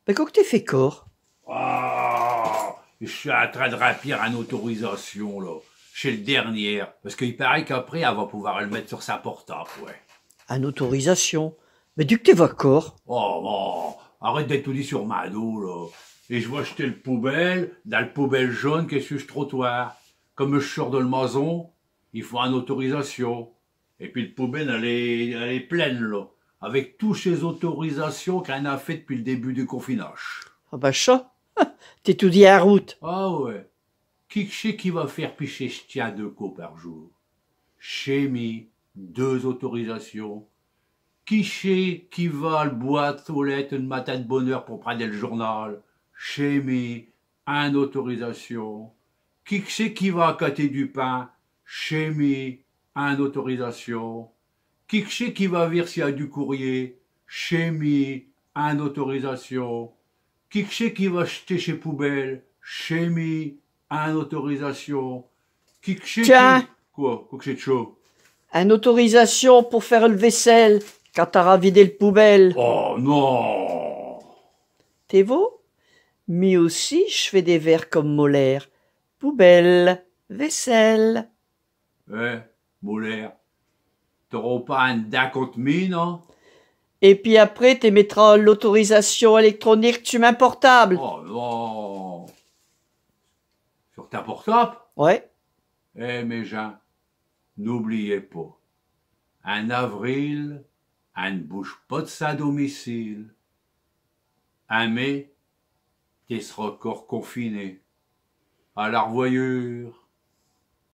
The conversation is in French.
Ben, quoi que t'es fait corps? Ah, je suis en train de remplir une autorisation, là, chez le dernier. Parce qu'il paraît qu'après, elle va pouvoir le mettre sur sa portable, ouais. En autorisation. Mais du que t'es corps? Oh, bon, arrête d'être tout dit sur ma dos, là. Et je vais acheter le poubelle, dans le poubelle jaune qui est sur ce trottoir. Comme je sors de le maison, il faut une autorisation. Et puis le poubelle, elle est pleine, là. Avec toutes ces autorisations qu'on a fait depuis le début du confinage. Ah ben ça, t'es tout dit en route. Ah ouais. Qui c'est qui va faire picher ce tien 2 par jour? Chémie, 2 autorisations. Qui c'est qui va le boîte aux lettres une matin de bonheur pour prendre le journal? Chémie, 1 autorisation. Qui c'est qui va accater du pain? Chémie, 1 autorisation. Qui c'est qui va dire s'il y a du courrier? Chémie, 1 autorisation. Qui c'est qui va jeter chez poubelle? Chémie, 1 autorisation. Qui c'est Tiens, qui... Quoi? Quoi que c'est de chaud? une autorisation pour faire le vaisselle quand t'auras vidé le poubelle. Oh non! T'es vaut? Mais aussi, je fais des verres comme Molaire. Poubelle, vaisselle. Molaire, t'auras pas un d'un contre mi, non? Et puis après, t'émettras l'autorisation électronique sur main portable. Oh non! Sur ta portable? Ouais. Mes gens, n'oubliez pas, en avril, elle ne bouge pas de sa domicile. En mai, t'es seras encore confiné. À la revoyure.